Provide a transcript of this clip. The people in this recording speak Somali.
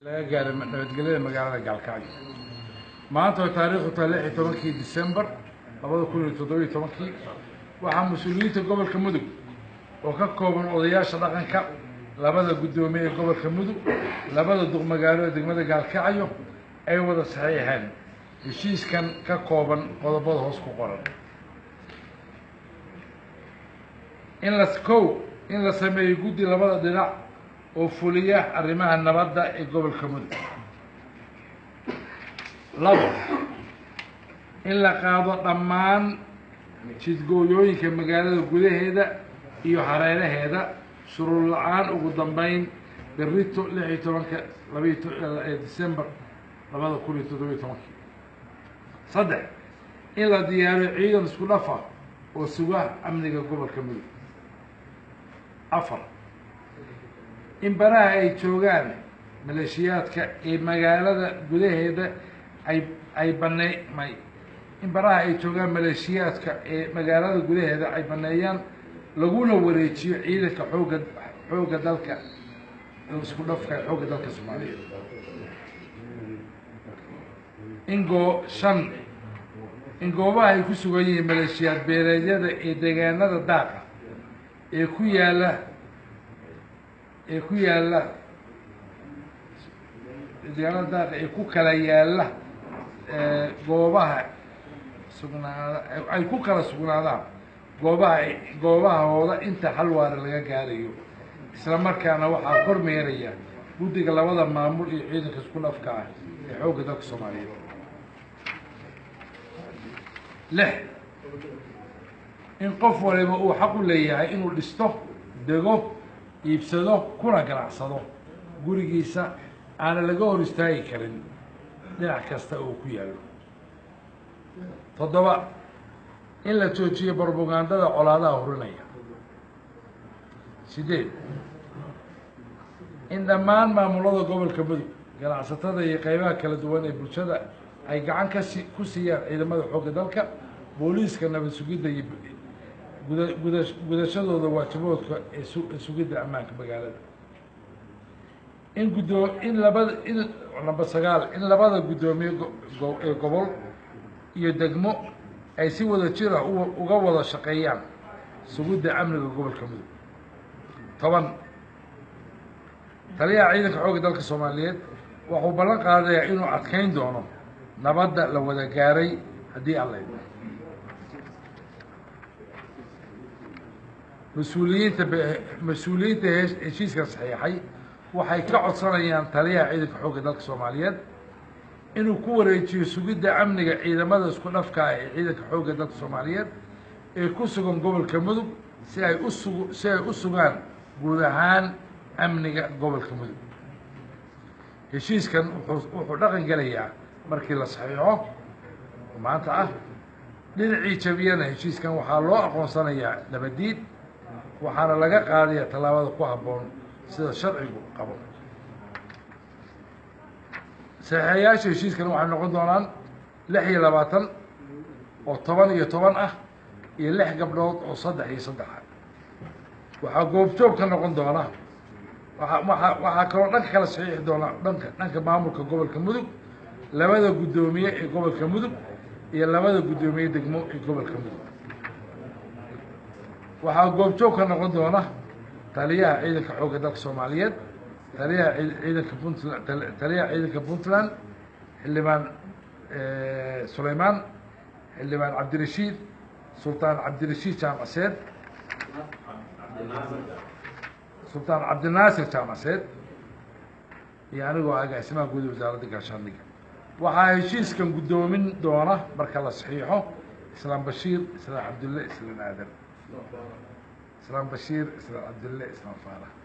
laga gaaray nabadgelyada magaalada Gaalkacyo maanta oo taariikhdu tahay 16 December 2017 waxaa mas'uuliyiinta gobolka Mudug oo ka kooban odayaasha dhaqanka labada gudoomiye ee gobolka Mudug labada duq magaalo degmada Gaalkacyo ay wada saxiixeen heshiiskan ka kooban qodobada hoos ku qoran in la sameeyo guddi labada dhinac oo fuliya arrimaha nabadda ee gobolka Mudug labo in la qaado dhammaan jidgooyooyinka magaalada gudaheeda iyo hareeraheeda shuruud la'aan ugu dambeyn berrito 16 December 2017 saddex in la diyaariyo ciidan isku dhaf ah oo suga amniga gobolka Mudug afar in baraha ay joogaan maleeshiyaadka ee magaalada gudaheeda ay baneeyaan laguna wareejiyo ciidanka xoogga dalka isku dhafka xoogga dalka Soomaaliyeed in goobaha ay ku sugan yihiin maleeshiyaad beeleedyada ee deegaanada daaqa ee ku yaala deegaanada daaqa ee ku kala yaala goobaha sugnaada ay ku kala sugnaadaan goobahooda inta xal waara laga gaarayo isla markaana waxaa kormeeraya guddiga labada maamul iyo ciidanka isku dhafka ah ee xoogga dalka Soomaaliyeed lix in qof waliba uu xaq u leeyahay inuu dhisto dego iibsado kuna ganacsado gurigiisa aan laga hor istaagi karin dhinac kasta oo ku yaalo toddoba in la joojiyo propagandada colaadaha hurinaya sideed in dhammaan maamulada gobolka Mudug ganacsatada iyo qaybaha kala duwan ee bulshada ay gacan ku siiyaan ciidamada xoogga dalka booliiska nabad sugidda iyo gudashadooda waajibaadka ee sugidda ammaanka magaalada labada gudoomiye ee gobol iyo degmo ay si wada jir ah uga wada shaqeeyaan sugidda amniga gobolka Mudug toban taliyaha ciidanka xoogga dalka Soomaaliyeed wuxuu ballan qaadayaa inuu adkeyn doono nabadda la wada gaaray haddii alla idmo mas-uuliyiinta heshiiska saxiixay waxay ka codsanayaan taliyaha ciidanka xoogga dalka Soomaaliyeed inuu ku wareejiyo sugidda amniga ciidamada isku dhafka ah ee ciidanka xoogga dalka Soomaaliyeed ee ku sugan gobolka Mudug si ay u sugaan guud ahaan amniga gobolka Mudug heshiiskan wuxuu dhaqan gelayaa markii la saxiixo maanta ah dhinacii jabiyana heshiiskan waxaa loo aqoonsanayaa nabadiid waxaana laga qaadayaa tallaabada ku habboon sida sharcigu qabo saxiixayaasha heshiiskan waxay noqon doonaan 26 oo 10 ah iyo 6 gabdhood oo 3 iyo 3 ah waxaa goobjoog ka noqon doona waxaa kaloo dhanka kala saxiixi doona dhanka maamulka gobolka Mudug labada gudoomiye ee gobolka Mudug iyo labada gudoomiye degmo ee gobolka Mudug waxaa goobjoog ka noqon doona taliyaha ciidanka xoogga dalka Soomaaliyeed taliyaha ciidanka Puntland xildhibaan Suleymaan xildhibaan Cabdirashiid Sultaan Cabdirashiid Jaamaceed Sultaan Cabdinaasir Jaamaceed iyo anigoo agaasimaha guud wasaaradda gaashaandhigga waxaa heshiiskan gudoomin doona marka la saxiixo Islaam Bashiir Islaam Cabdulle Islaam Aadan Islaam Bashiir Islaam Cabdulle Islaam Faarax